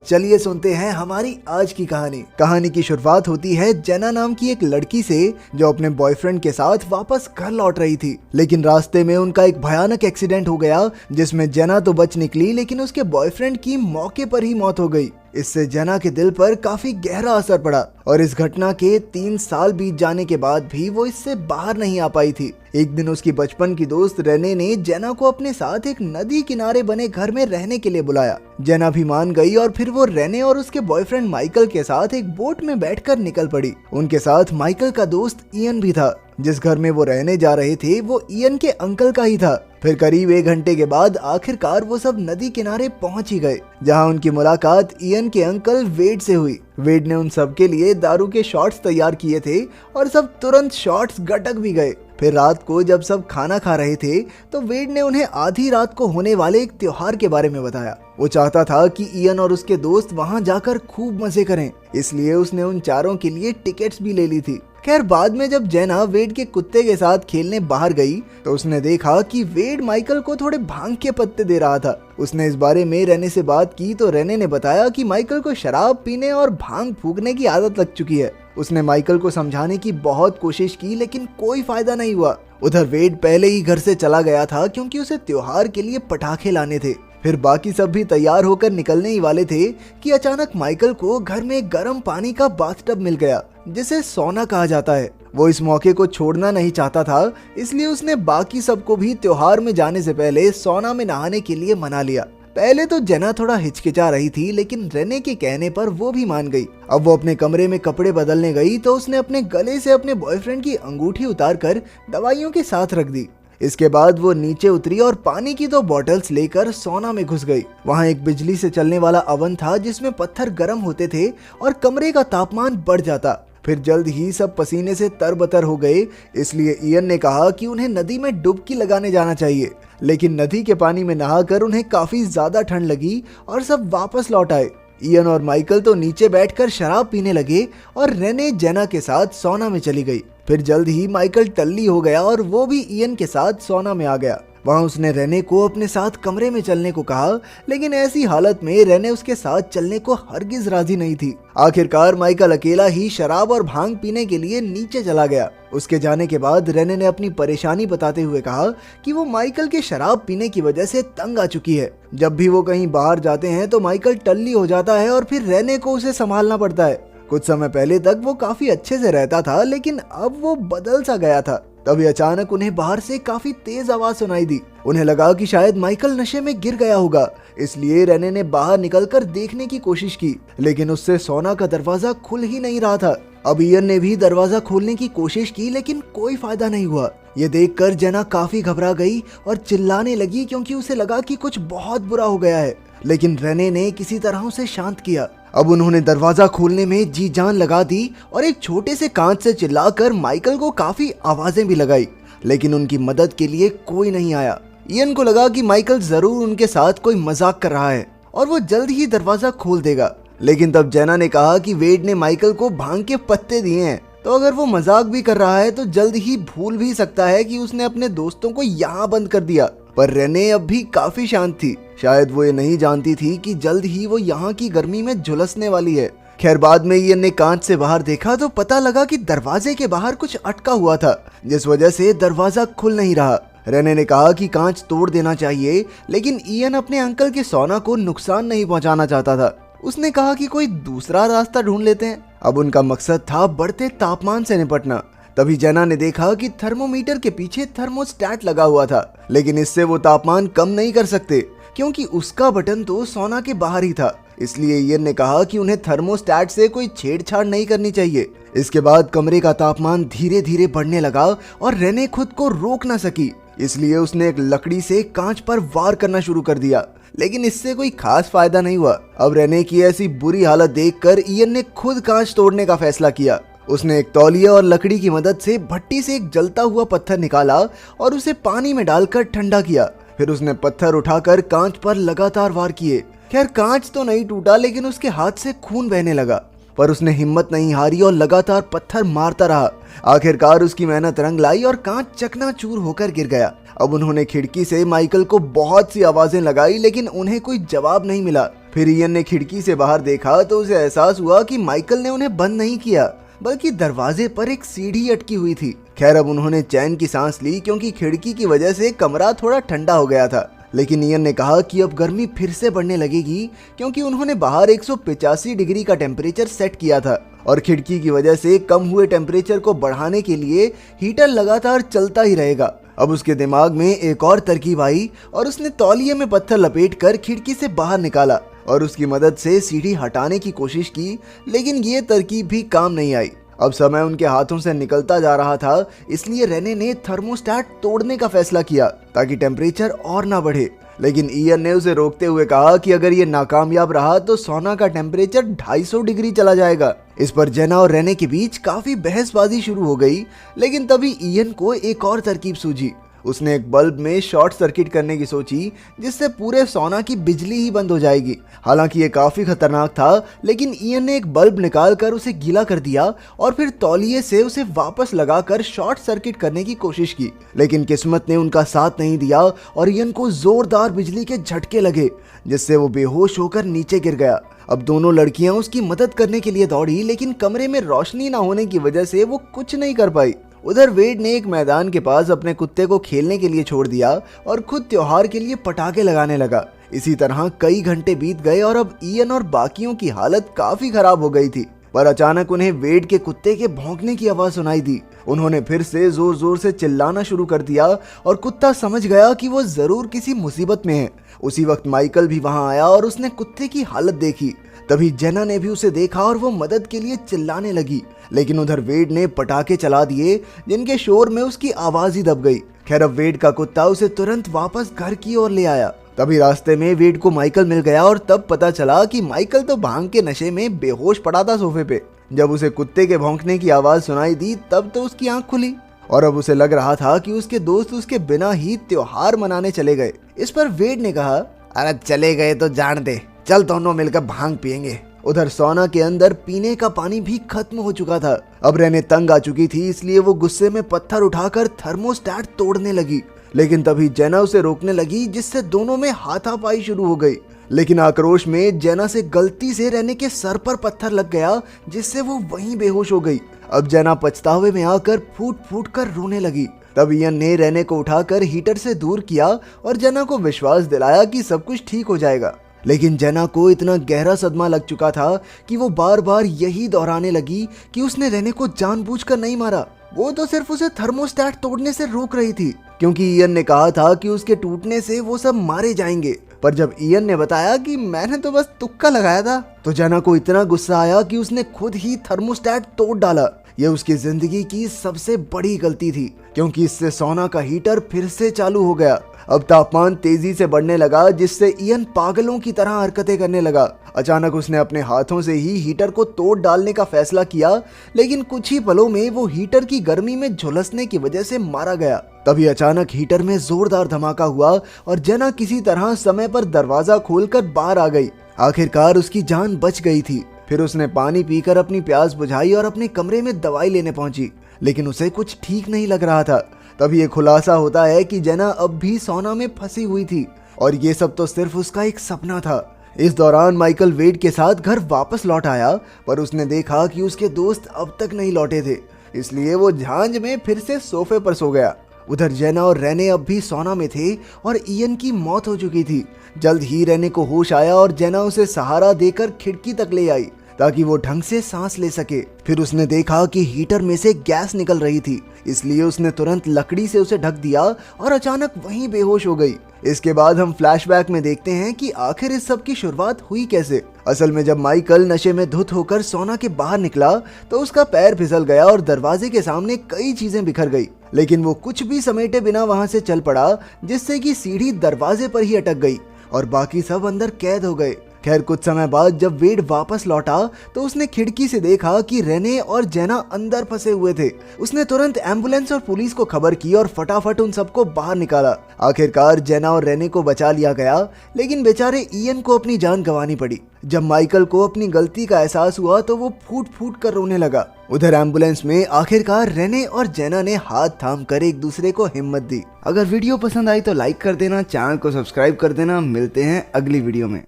चलिए सुनते हैं हमारी आज की कहानी की शुरुआत होती है जेना नाम की एक लड़की से जो अपने बॉयफ्रेंड के साथ वापस घर लौट रही थी। लेकिन रास्ते में उनका एक भयानक एक्सीडेंट हो गया जिसमें जेना तो बच निकली लेकिन उसके बॉयफ्रेंड की मौके पर ही मौत हो गई। इससे जेना के दिल पर काफी गहरा असर पड़ा और इस घटना के 3 साल बीत जाने के बाद भी वो इससे बाहर नहीं आ पाई थी। एक दिन उसकी बचपन की दोस्त रेने ने जेना को अपने साथ एक नदी किनारे बने घर में रहने के लिए बुलाया। जेना भी मान गई और फिर वो रेने और उसके बॉयफ्रेंड माइकल के साथ एक बोट में बैठकर निकल पड़ी। उनके साथ माइकल का दोस्त इयन भी था। जिस घर में वो रहने जा रहे थे वो इयन के अंकल का ही था। फिर करीब 1 घंटे के बाद आखिरकार वो सब नदी किनारे पहुंच ही गए, जहां उनकी मुलाकात इयन के अंकल वेड से हुई। वेड ने उन सब के लिए दारू के शॉट्स तैयार किए थे और सब तुरंत शॉट्स गटक भी गए। फिर रात को जब सब खाना खा रहे थे तो वेड ने उन्हें आधी रात को होने वाले एक त्योहार के बारे में बताया। वो चाहता था कि इयन और उसके दोस्त वहां जाकर खूब मजे करें, इसलिए उसने उन चारों के लिए टिकट्स भी ले ली थी। खैर बाद में जब जेना वेड के कुत्ते के साथ खेलने बाहर गई तो उसने देखा कि वेड माइकल को थोड़े भांग के पत्ते दे रहा था। उसने इस बारे में रेने से बात की तो रेने ने बताया कि माइकल को शराब पीने और भांग फूकने की आदत लग चुकी है। उसने माइकल को समझाने की बहुत कोशिश की लेकिन कोई फायदा नहीं हुआ। उधर वेड पहले ही घर से चला गया था क्योंकि उसे त्योहार के लिए पटाखे लाने थे। फिर बाकी सब भी तैयार होकर निकलने ही वाले थे कि अचानक माइकल को घर में गर्म पानी का बाथटब मिल गया जिसे सोना कहा जाता है। वो इस मौके को छोड़ना नहीं चाहता था, इसलिए उसने बाकी सबको भी त्योहार में जाने से पहले सोना में नहाने के लिए मना लिया। पहले तो जेना थोड़ा हिचकिचा रही थी लेकिन रेने के कहने पर वो भी मान गई। अब वो अपने कमरे में कपड़े बदलने गई तो उसने अपने गले से अपने बॉयफ्रेंड की अंगूठी उतारकर दवाइयों के साथ रख दी। इसके बाद वो नीचे उतरी और पानी की 2 बॉटल्स लेकर सोना में घुस गई। वहाँ एक बिजली से चलने वाला अवन था जिसमें पत्थर गर्म होते थे और कमरे का तापमान बढ़ जाता। फिर जल्द ही सब पसीने से तरबतर हो गए, इसलिए इयन ने कहा कि उन्हें नदी में डुबकी लगाने जाना चाहिए। लेकिन नदी के पानी में नहाकर उन्हें काफी ज्यादा ठंड लगी और सब वापस लौट आए। इयन और माइकल तो नीचे बैठकर शराब पीने लगे और रेने जेना के साथ सोना में चली गई। फिर जल्द ही माइकल टल्ली हो गया और वो भी इयन के साथ सोना में आ गया। वहाँ उसने रेने को अपने साथ कमरे में चलने को कहा, लेकिन ऐसी हालत में रेने उसके साथ चलने को हरगिज राजी नहीं थी। आखिरकार माइकल अकेला ही शराब और भांग पीने के लिए नीचे चला गया। उसके जाने के बाद रेने ने अपनी परेशानी बताते हुए कहा कि वो माइकल के शराब पीने की वजह से तंग आ चुकी है। जब भी वो कहीं बाहर जाते हैं तो माइकल टल्ली हो जाता है और फिर रेने को उसे संभालना पड़ता है। कुछ समय पहले तक वो काफी अच्छे से रहता था लेकिन अब वो बदल सा गया था। तभी अचानक उन्हें बाहर से काफी तेज आवाज सुनाई दी। उन्हें लगा कि शायद माइकल नशे में गिर गया होगा, इसलिए रेने ने बाहर निकलकर देखने की कोशिश की, लेकिन उससे सोना का दरवाजा खुल ही नहीं रहा था। अब इयन ने भी दरवाजा खोलने की कोशिश की लेकिन कोई फायदा नहीं हुआ। ये देखकर जेना काफी घबरा गई और चिल्लाने लगी क्योंकि उसे लगा कि कुछ बहुत बुरा हो गया है। लेकिन रेने ने किसी तरह उसे शांत किया। अब उन्होंने दरवाजा खोलने में जी जान लगा दी और एक छोटे से कांच से चिल्लाकर माइकल को काफी आवाजें भी लगाई, लेकिन उनकी मदद के लिए कोई नहीं आया। इयन को लगा कि माइकल जरूर उनके साथ कोई मजाक कर रहा है और वो जल्द ही दरवाजा खोल देगा। लेकिन तब जेना ने कहा कि वेड ने माइकल को भांग के पत्ते दिए हैं, तो अगर वो मजाक भी कर रहा है तो जल्द ही भूल भी सकता है कि उसने अपने दोस्तों को यहाँ बंद कर दिया। पर रेने अब भी काफी शांत थी। शायद वो ये नहीं जानती थी कि जल्द ही वो यहाँ की गर्मी में झुलसने वाली है। खैर बाद में इयन ने कांच से बाहर देखा तो पता लगा कि दरवाजे के बाहर कुछ अटका हुआ था, जिस वजह से दरवाजा खुल नहीं रहा। रेने ने कहा कि कांच तोड़ देना चाहिए, लेकिन इयन अपने अंकल के सोना को नुकसान नहीं पहुंचाना चाहता था। उसने कहा कि कोई दूसरा रास्ता ढूंढ लेते हैं। अब उनका मकसद था बढ़ते तापमान से निपटना। तभी जेना ने देखा कि थर्मोमीटर के पीछे थर्मोस्टेट लगा हुआ था, लेकिन इससे वो तापमान कम नहीं कर सकते क्योंकि उसका बटन तो सोना के बाहर ही था। इसलिए इयन ने कहा कि उन्हें थर्मोस्टेट से कोई छेड़छाड़ नहीं करनी चाहिए। इसके बाद कमरे का तापमान धीरे धीरे बढ़ने लगा और रेने खुद को रोक ना सकी, इसलिए उसने एक लकड़ी से कांच पर वार करना शुरू कर दिया, लेकिन इससे कोई खास फायदा नहीं हुआ। अब रेने की ऐसी बुरी हालत देखकर इयन ने खुद कांच तोड़ने का फैसला किया। उसने एक तौलिया और लकड़ी की मदद से भट्टी से एक जलता हुआ पत्थर निकाला और उसे पानी में डालकर ठंडा किया। फिर उसने पत्थर उठाकर कांच पर लगातार वार किए। खैर कांच तो नहीं टूटा, लेकिन उसके हाथ से खून बहने लगा, पर उसने हिम्मत नहीं हारी और लगातार पत्थर मारता रहा। आखिरकार उसकी मेहनत रंग लाई और कांच चकनाचूर होकर गिर गया। अब उन्होंने खिड़की से माइकल को बहुत सी आवाजें लगाई, लेकिन उन्हें कोई जवाब नहीं मिला। फिर इयन ने खिड़की से बाहर देखा तो उसे एहसास हुआ कि माइकल ने उन्हें बंद नहीं किया, बल्कि दरवाजे पर एक सीढ़ी अटकी हुई थी। खैर अब उन्होंने चैन की सांस ली क्योंकि खिड़की की वजह से कमरा थोड़ा ठंडा हो गया था। लेकिन इयन ने कहा कि अब गर्मी फिर से बढ़ने लगेगी क्योंकि उन्होंने बाहर 185 डिग्री का टेम्परेचर सेट किया था और खिड़की की वजह से कम हुए टेम्परेचर को बढ़ाने के लिए हीटर लगातार चलता ही रहेगा। अब उसके दिमाग में एक और तरकीब आई और उसने तौलिए में पत्थर लपेटकर खिड़की से बाहर निकाला और उसकी मदद से सीढ़ी हटाने की कोशिश की, लेकिन ये तरकीब भी काम नहीं आई। अब समय उनके हाथों से निकलता जा रहा था, इसलिए रेने ने थर्मोस्टेट तोड़ने का फैसला किया ताकि टेम्परेचर और ना बढ़े। लेकिन इयन ने उसे रोकते हुए कहा कि अगर ये नाकामयाब रहा तो सोना का टेम्परेचर 250 डिग्री चला जाएगा। इस पर जेना और रेने के बीच काफी बहसबाजी शुरू हो गई, लेकिन तभी इयन को एक और तरकीब सूझी। उसने एक बल्ब में शॉर्ट सर्किट करने की सोची, जिससे पूरे सोना की बिजली ही बंद हो जाएगी। हालांकि ये काफी खतरनाक था, लेकिन इयन ने एक बल्ब निकालकर उसे गीला कर दिया और फिर तौलिए से उसे वापस लगाकर शॉर्ट सर्किट करने की कोशिश की। लेकिन किस्मत ने उनका साथ नहीं दिया और इयन को जोरदार बिजली के झटके लगे, जिससे वो बेहोश होकर नीचे गिर गया। अब दोनों लड़कियां उसकी मदद करने के लिए दौड़ी, लेकिन कमरे में रोशनी ना होने की वजह से वो कुछ नहीं कर पाई। उधर वेड ने एक मैदान के पास अपने कुत्ते को खेलने के लिए छोड़ दिया और खुद त्योहार के लिए पटाखे लगाने लगा। इसी तरह कई घंटे बीत गए और अब इयन और बाकियों की हालत काफी खराब हो गई थी। पर अचानक उन्हें वेड के कुत्ते के भौंकने की आवाज सुनाई दी। उन्होंने फिर से जोर जोर से चिल्लाना शुरू कर दिया और कुत्ता समझ गया कि वो जरूर किसी मुसीबत में है। उसी वक्त माइकल भी वहां आया और उसने कुत्ते की हालत देखी। तभी जेना ने भी उसे देखा और वो मदद के लिए चिल्लाने लगी, लेकिन उधर वेड ने पटाखे चला दिए, जिनके शोर में उसकी आवाज ही दब गई। खैर अब वेड का कुत्ता उसे तुरंत वापस घर की ओर ले आया। तभी रास्ते में वेड को माइकल मिल गया और तब पता चला कि माइकल तो भांग के नशे में बेहोश पड़ा था सोफे पे। जब उसे कुत्ते के भौंकने की आवाज सुनाई दी तब तो उसकी आंख खुली और अब उसे लग रहा था कि उसके दोस्त उसके बिना ही त्योहार मनाने चले गए। इस पर वेड ने कहा, अरे चले गए तो जान दे, चल दोनों मिलकर भांग पियेंगे। उधर सोना के अंदर पीने का पानी भी खत्म हो चुका था। अब रेने तंग आ चुकी थी, इसलिए वो गुस्से में पत्थर उठाकर थर्मोस्टेट तोड़ने लगी। लेकिन तभी जेना उसे रोकने लगी, जिससे दोनों में हाथापाई शुरू हो गई। लेकिन आक्रोश में जेना से गलती से रेने के सर पर पत्थर लग गया, जिससे वो वहीं बेहोश हो गई। अब जेना पछतावे में आकर फूट फूट कर रोने लगी। तब इयन ने रेने को उठाकर हीटर से दूर किया और जेना को विश्वास दिलाया कि सब कुछ ठीक हो जाएगा। लेकिन जेना को इतना गहरा सदमा लग चुका था कि वो बार बार यही दोहराने लगी कि उसने रेने को जानबूझकर नहीं मारा, वो तो सिर्फ उसे थर्मोस्टेट तोड़ने से रोक रही थी, क्योंकि इयन ने कहा था कि उसके टूटने से वो सब मारे जाएंगे। पर जब इयन ने बताया कि मैंने तो बस तुक्का लगाया था, तो जेना को इतना गुस्सा आया कि उसने खुद ही थर्मोस्टेट तोड़ डाला। यह उसकी जिंदगी की सबसे बड़ी गलती थी, क्योंकि इससे सोना का हीटर फिर से चालू हो गया। अब तापमान तेजी से बढ़ने लगा, जिससे इयन पागलों की तरह हरकतें करने लगा। अचानक उसने अपने हाथों से ही हीटर को तोड़ डालने का फैसला किया, लेकिन कुछ ही पलों में वो हीटर की गर्मी में झुलसने की वजह से मारा गया। तभी अचानक हीटर में जोरदार धमाका हुआ और जेना किसी तरह समय पर दरवाजा खोलकर बाहर आ गई। आखिरकार उसकी जान बच गई थी। फिर उसने पानी पीकर अपनी प्यास बुझाई और अपने कमरे में दवाई लेने पहुंची, लेकिन उसे कुछ ठीक नहीं लग रहा था। तभी ये खुलासा होता है कि जेना अब भी सोना में फंसी हुई थी और ये सब तो सिर्फ उसका एक सपना था। इस दौरान माइकल वेड के साथ घर वापस लौट आया, पर उसने देखा कि उसके दोस्त अब तक नहीं लौटे थे, इसलिए वो झांझ में फिर से सोफे पर सो गया। उधर जेना और रेने अब भी सोना में थे और इयन की मौत हो चुकी थी। जल्द ही रेने को होश आया और जेना उसे सहारा देकर खिड़की तक ले आई ताकि वो ढंग से सांस ले सके। फिर उसने देखा कि हीटर में से गैस निकल रही थी, इसलिए उसने तुरंत लकड़ी से उसे ढक दिया और अचानक वहीं बेहोश हो गई। इसके बाद हम फ्लैशबैक में देखते हैं कि आखिर इस सब की शुरुआत हुई कैसे। असल में जब माइकल नशे में धुत होकर सोना के बाहर निकला तो उसका पैर फिसल गया और दरवाजे के सामने कई चीजें बिखर गई, लेकिन वो कुछ भी समेटे बिना वहां से चल पड़ा, जिससे कि सीढ़ी दरवाजे पर ही अटक गई और बाकी सब अंदर कैद हो गए। खैर कुछ समय बाद जब वेड वापस लौटा तो उसने खिड़की से देखा कि रेने और जेना अंदर फंसे हुए थे। उसने तुरंत एम्बुलेंस और पुलिस को खबर की और फटाफट उन सबको बाहर निकाला। आखिरकार जेना और रेने को बचा लिया गया, लेकिन बेचारे इयन को अपनी जान गंवानी पड़ी। जब माइकल को अपनी गलती का एहसास हुआ तो वो फूट फूट कर रोने लगा। उधर एम्बुलेंस में आखिरकार रेने और जेना ने हाथ थाम कर एक दूसरे को हिम्मत दी। अगर वीडियो पसंद आई तो लाइक कर देना, चैनल को सब्सक्राइब कर देना। मिलते हैं अगली वीडियो में।